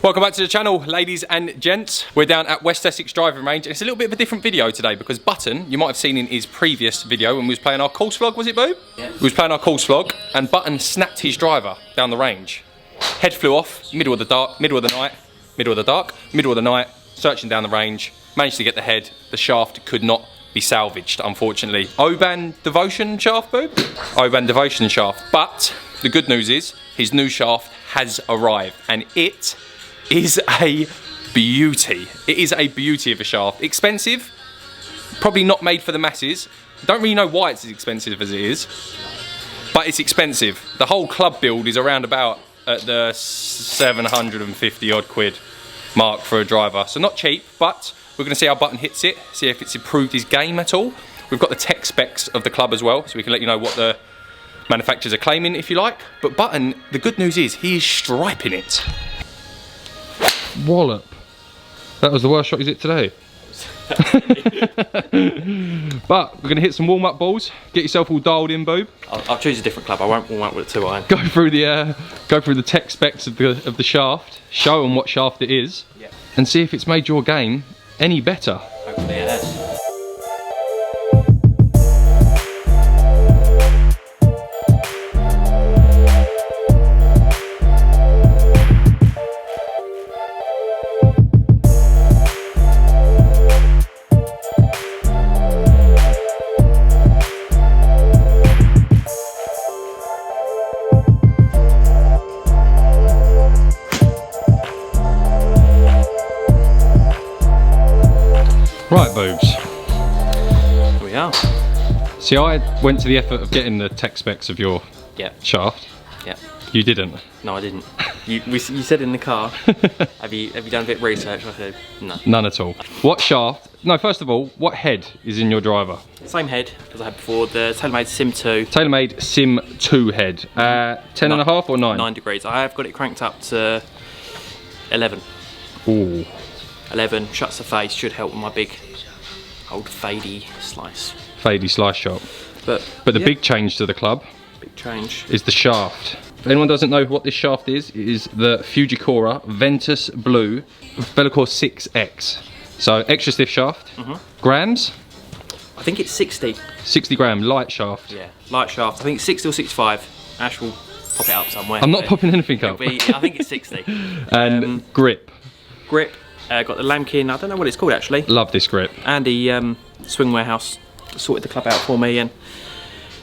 Welcome back to the channel, ladies and gents. We're down at West Essex driving range, and it's a little bit of a different video today because Button, you might have seen in his previous video when we was playing our course vlog, was it, Boob? Yeah. We was playing our course vlog, and Button snapped his driver down the range. Head flew off, middle of the dark, middle of the night, middle of the dark, middle of the night, searching down the range, managed to get the head. The shaft could not be salvaged, unfortunately. Oban Devotion shaft, Boob? Oban Devotion shaft. But the good news is, his new shaft has arrived, and it is a beauty. It is a beauty of a shaft. Expensive, probably not made for the masses. Don't really know why it's as expensive as it is, but it's expensive. The whole club build is around about at the 750 odd quid mark for a driver. So not cheap, but we're gonna see how Button hits it, see if it's improved his game at all. We've got the tech specs of the club as well, so we can let you know what the manufacturers are claiming, if you like. But Button, the good news is he is striping it. Wallop. That was the worst shot he's hit today. But we're going to hit some warm-up balls. Get yourself all dialed in, Boob. I'll choose a different club. I won't warm up with a 2-iron. Go through the tech specs of the shaft. Show them what shaft it is, and see if it's made your game any better. Hopefully it has. Right, Boobs. Here we are. See, I went to the effort of getting the tech specs of your shaft. Yeah. You didn't. No, I didn't. You said in the car, have you done a bit of research? I said, no. None at all. What shaft? No, first of all, what head is in your driver? Same head as I had before, the Taylormade Sim 2. Taylormade Sim 2 head. 10.5 or 9? 9 degrees. I have got it cranked up to 11. Ooh. 11, shuts the face, should help with my big old fadey slice. Fadey slice shot. But the big change to the club is the shaft. If anyone doesn't know what this shaft is, it is the Fujikura Ventus Blue Velacore 6X. So extra stiff shaft. Grams? I think it's 60. 60 gram, light shaft. Yeah, light shaft. I think it's 60 or 65. Ash will pop it up somewhere. I'm not popping anything up. I think it's 60. And grip. Grip. Got the Lamkin, I don't know what it's called actually. Love this grip. Andy, Swing Warehouse, sorted the club out for me and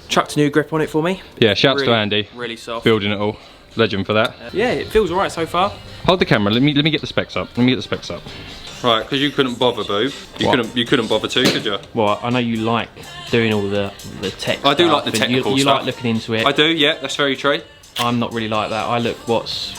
chucked a new grip on it for me. Yeah, shouts to Andy. Really soft. Building it all. Legend for that. Yeah, it feels alright so far. Hold the camera, let me get the specs up. Let me get the specs up. Right, because you couldn't bother, Boo. You couldn't bother too, could you? Well, I know you like doing all the tech I do like the technical you stuff. like looking into it. I do, yeah, that's very true. I'm not really like that. I look what's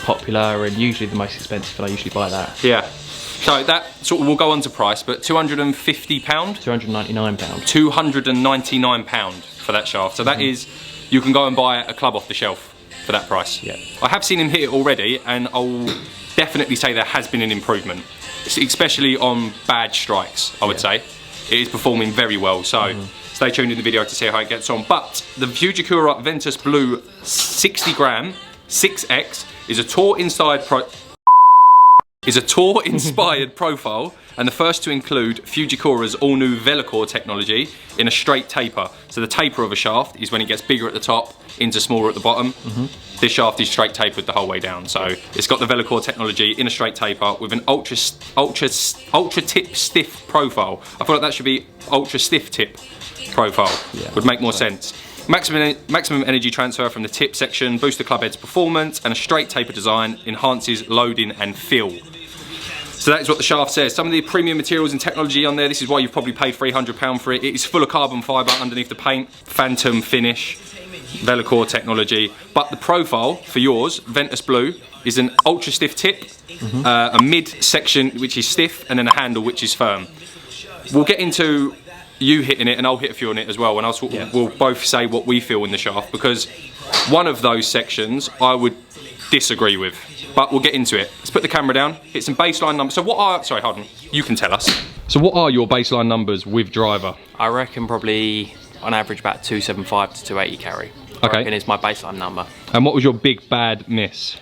popular and usually the most expensive, and I usually buy that. Yeah. So that sort of will go on to price, but £250? £299. £299 for that shaft. So that is, you can go and buy a club off the shelf for that price. Yeah. I have seen him hit it already, and I'll definitely say there has been an improvement, especially on bad strikes, I would say. It is performing very well, so stay tuned in the video to see how it gets on. But the Fujikura Ventus Blue 60 gram 6X is a tour-inspired profile, and the first to include Fujikura's all-new Velacore technology in a straight taper. So the taper of a shaft is when it gets bigger at the top into smaller at the bottom. This shaft is straight tapered the whole way down. So it's got the Velacore technology in a straight taper with an ultra tip stiff profile. I feel like that should be ultra stiff tip profile. Yeah, would make more sense. Maximum energy transfer from the tip section, boosts the club head's performance, and a straight taper design enhances loading and feel. So that is what the shaft says. Some of the premium materials and technology on there, this is why you've probably paid £300 for it. It is full of carbon fibre underneath the paint, phantom finish, Velacore technology. But the profile for yours, Ventus Blue, is an ultra stiff tip, a mid section which is stiff, and then a handle which is firm. We'll get into you hitting it and I'll hit a few on it as well, and we'll both say what we feel in the shaft, because one of those sections I would disagree with, but we'll get into it. Let's put the camera down, hit some baseline numbers. So what are, sorry, hold on, you can tell us. So what are your baseline numbers with driver? I reckon probably on average about 275 to 280 carry. Okay. I reckon it's my baseline number. And what was your big bad miss?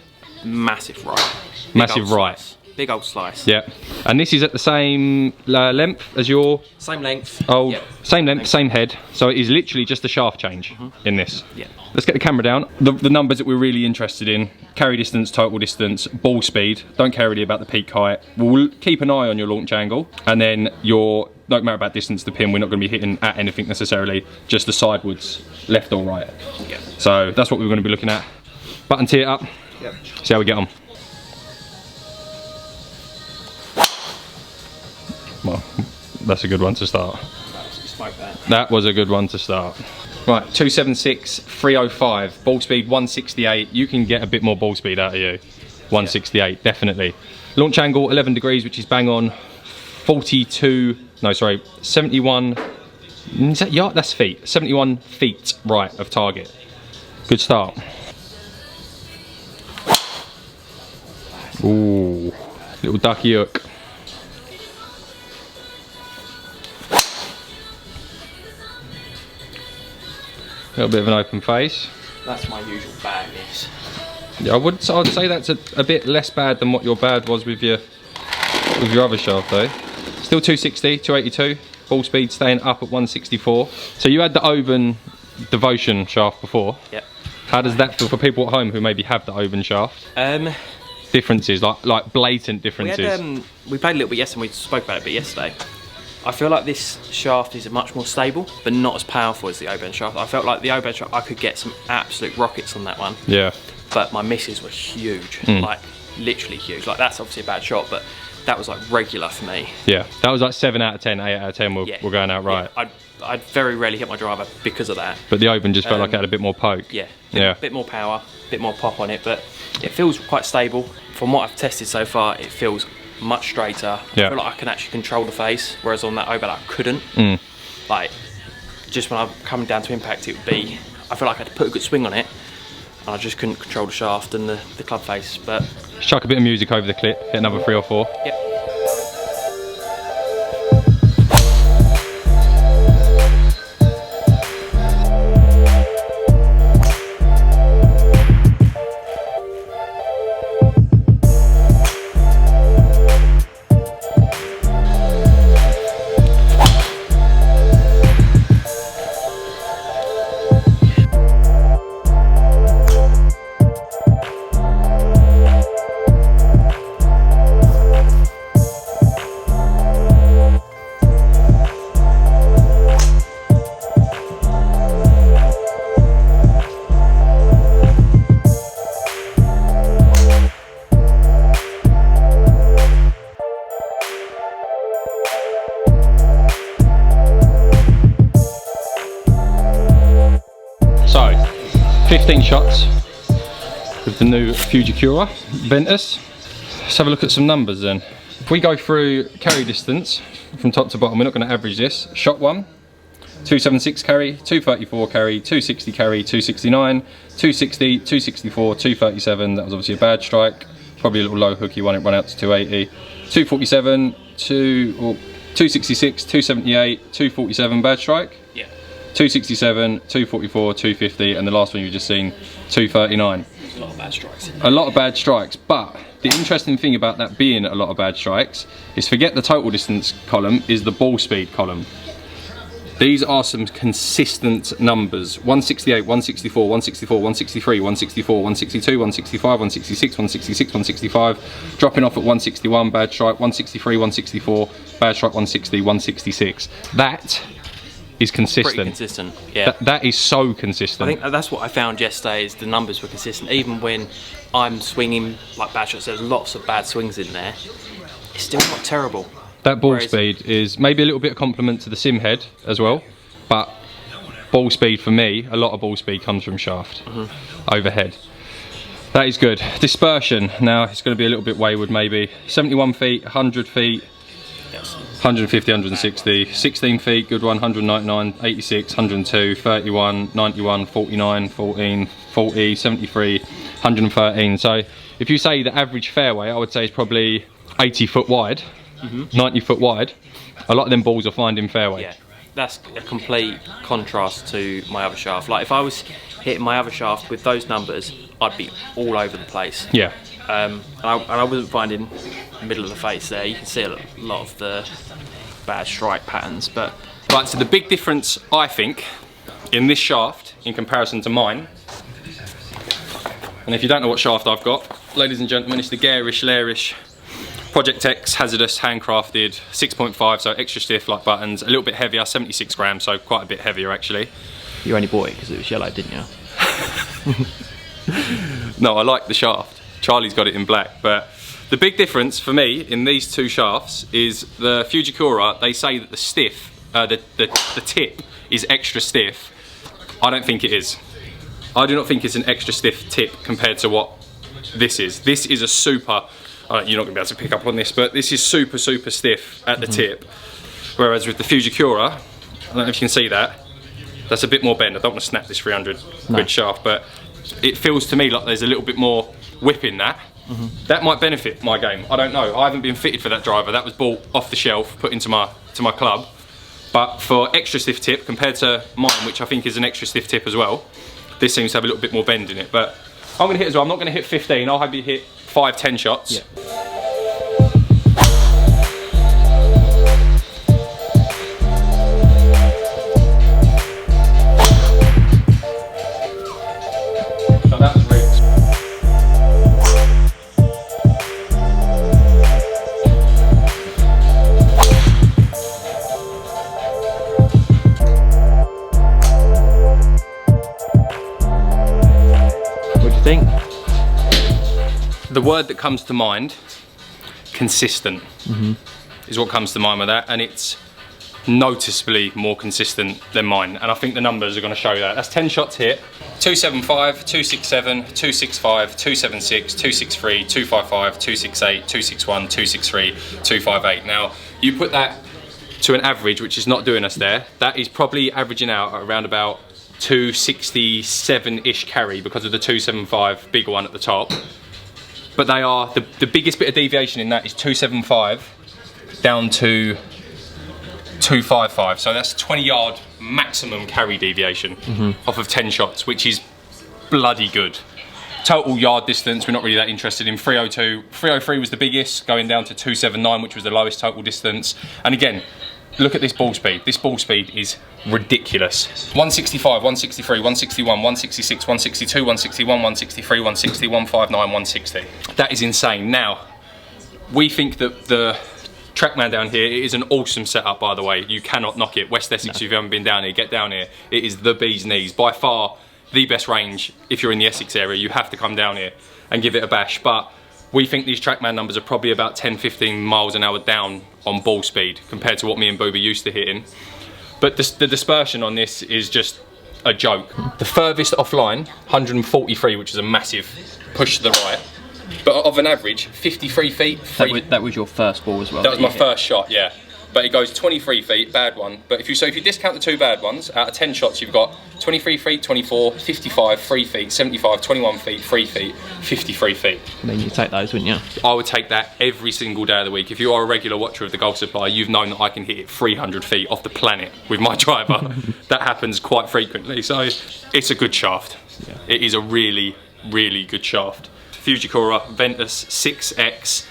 Massive right. Massive right. Slice. Big old slice. Yeah. And this is at the same length as your... Same length. Oh, yep. Same length, same head. So it is literally just a shaft change in this. Yeah. Let's get the camera down. The numbers that we're really interested in: carry distance, total distance, ball speed. Don't care really about the peak height. We'll keep an eye on your launch angle, and then your, don't matter about distance to pin, we're not going to be hitting at anything necessarily, just the sidewards, left or right. Yep. So that's what we're going to be looking at. Button tee it up. Yep. See how we get on. Well, that's a good one to start. That was a good one to start. Right, 276, 305, ball speed 168. You can get a bit more ball speed out of you. 168, definitely. Launch angle 11 degrees, which is bang on. 71, is that yard? That's feet. 71 feet right of target. Good start. Ooh, little ducky hook. A little bit of an open face. That's my usual bag, yes. Yeah, I'd say that's a bit less bad than what your bad was with your other shaft though. Still 260, 282. Ball speed staying up at 164. So you had the Oban Devotion shaft before. Yep. How does that feel for people at home who maybe have the Oban shaft? Differences, like blatant differences. We played a little bit yesterday, and we spoke about it a bit yesterday. I feel like this shaft is much more stable, but not as powerful as the Oban shaft. I felt like the Oban shaft, I could get some absolute rockets on that one. Yeah. But my misses were huge, like literally huge. Like that's obviously a bad shot, but that was like regular for me. Yeah, that was like 7 out of 10, 8 out of 10 were going out right. Yeah, I'd very rarely hit my driver because of that. But the Oban just felt like it had a bit more poke. Yeah, a bit more power, a bit more pop on it, but it feels quite stable. From what I've tested so far, it feels much straighter. Yeah. I feel like I can actually control the face, whereas on that Oban I couldn't. Like, just when I'm coming down to impact, it would be, I feel like I had to put a good swing on it, and I just couldn't control the shaft and the club face. But just chuck a bit of music over the clip, hit another 3 or 4. Yep. So, 15 shots with the new Fujikura Ventus. Let's have a look at some numbers then. If we go through carry distance from top to bottom, we're not going to average this. Shot 1, 276 carry, 234 carry, 260 carry, 269, 260, 264, 237. That was obviously a bad strike. Probably a little low hooky one, it ran out to 280. 247, 266, 278, 247, bad strike. Yeah. 267, 244, 250, and the last one you've just seen, 239. There's a lot of bad strikes. A lot of bad strikes, but the interesting thing about that being a lot of bad strikes is, forget the total distance column, is the ball speed column. These are some consistent numbers. 168, 164, 164, 163, 164, 162, 165, 166, 166, 165. Dropping off at 161, bad strike, 163, 164, bad strike, 160, 166. That is consistent. Pretty consistent, yeah. That is so consistent. I think that's what I found yesterday, is the numbers were consistent. Even when I'm swinging like bad shots, there's lots of bad swings in there, it's still not terrible. That ball speed is maybe a little bit of compliment to the sim head as well, but ball speed for me, a lot of ball speed comes from shaft, overhead. That is good. Dispersion, now it's going to be a little bit wayward maybe. 71 feet, 100 feet, 150, 160, 16 feet, good one, 199, 86, 102, 31, 91, 49, 14, 40, 73, 113. So if you say the average fairway, I would say is probably 80 foot wide, 90 foot wide. A lot of them balls are finding fairway. Yeah, that's a complete contrast to my other shaft. Like if I was hitting my other shaft with those numbers, I'd be all over the place. Yeah. and I wasn't finding the middle of the face there. You can see a lot of the bad strike patterns, but Right, so the big difference, I think, in this shaft in comparison to mine, and if you don't know what shaft I've got, ladies and gentlemen, it's the Garish Lairish Project X Hazardous handcrafted 6.5, so extra stiff like buttons, a little bit heavier, 76 grams, so quite a bit heavier actually. you only bought it because it was yellow, didn't you? No, I like the shaft. Charlie's got it in black, but the big difference for me in these two shafts is the Fujikura, they say that the stiff, the tip is extra stiff. I don't think it is. I do not think it's an extra stiff tip compared to what this is. This is a super, you're not going to be able to pick up on this, but this is super, super stiff at the tip. Whereas with the Fujikura, I don't know if you can see that, that's a bit more bend. I don't want to snap this 300 quid shaft, but it feels to me like there's a little bit more whip in that. That might benefit my game. I don't know. I haven't been fitted for that driver. That was bought off the shelf, put into my club. But for extra stiff tip compared to mine, which I think is an extra stiff tip as well, this seems to have a little bit more bend in it. But I'm going to hit as well. I'm not going to hit 15. I'll have you hit 5, 10 shots. Yeah. So that was rigged. Think? The word that comes to mind, consistent, is what comes to mind with that, and it's noticeably more consistent than mine, and I think the numbers are going to show that. That's 10 shots hit. 275, 267, 265, 276, 263, 255, 268, 261, 263, 258. Now, you put that to an average, which is not doing us there, that is probably averaging out at around about 267-ish carry because of the 275 bigger one at the top. But they are, the biggest bit of deviation in that is 275 down to 255. So that's 20 yard maximum carry deviation off of 10 shots, which is bloody good. Total yard distance, we're not really that interested in. 302, 303 was the biggest, going down to 279, which was the lowest total distance. And again, look at this ball speed. This ball speed is ridiculous. 165, 163, 161, 166, 162, 161, 163, 160, 159, 160. That is insane. Now, we think that the Trackman down here, it is an awesome setup, by the way. You cannot knock it. West Essex, if you haven't been down here, get down here. It is the bee's knees. By far, the best range. If you're in the Essex area, you have to come down here and give it a bash. But we think these Trackman numbers are probably about 10-15 miles an hour down on ball speed compared to what me and Boob are used to hitting. But the dispersion on this is just a joke. The furthest offline, 143, which is a massive push to the right. But of an average, 53 feet. That was your first ball as well. That was my first shot, yeah. But it goes 23 feet, bad one. But if you discount the two bad ones, out of 10 shots you've got 23 feet, 24, 55, 3 feet, 75, 21 feet, 3 feet, 53 feet. I mean, you'd take those, wouldn't you? I would take that every single day of the week. If you are a regular watcher of the Golf Supply, you've known that I can hit it 300 feet off the planet with my driver. That happens quite frequently, so it's a good shaft. Yeah. It is a really, really good shaft. Fujikura Ventus 6X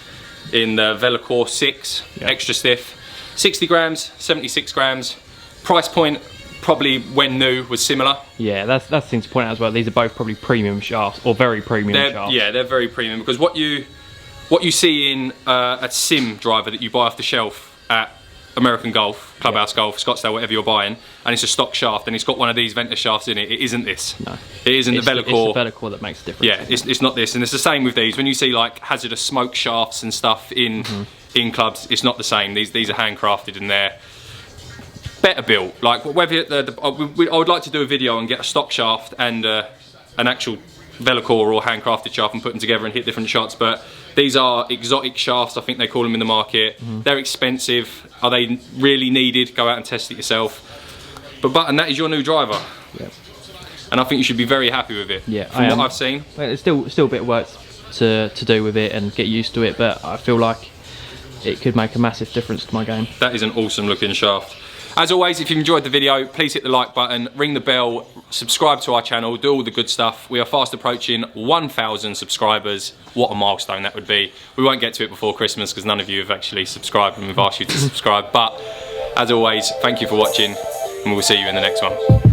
in the Velacore 6, extra stiff. 60 grams, 76 grams. Price point, probably when new, was similar. Yeah, that's the thing to point out as well. These are both probably premium shafts, or very premium shafts. Yeah, they're very premium, because what you see in a sim driver that you buy off the shelf at American Golf, Clubhouse Golf, Scottsdale, whatever you're buying, and it's a stock shaft and it's got one of these Ventus shafts in it, it isn't this. No. It isn't the Velacore. It's the Velacore that makes a difference. Yeah, it's not this. And it's the same with these. When you see like hazardous smoke shafts and stuff in clubs, it's not the same. These are handcrafted and they're better built. Like whether I would like to do a video and get a stock shaft and an actual Velacore or handcrafted shaft and put them together and hit different shots, but these are exotic shafts, I think they call them in the market. They're expensive. Are they really needed? Go out and test it yourself. But Button, that is your new driver. Yep. And I think you should be very happy with it. Yeah, from what I've seen. There's still a bit of work to do with it and get used to it, but I feel like it could make a massive difference to my game. That is an awesome looking shaft. As always, if you've enjoyed the video, please hit the like button, ring the bell, subscribe to our channel, do all the good stuff. We are fast approaching 1,000 subscribers. What a milestone that would be. We won't get to it before Christmas because none of you have actually subscribed and we've asked you to subscribe. But as always, thank you for watching and we'll see you in the next one.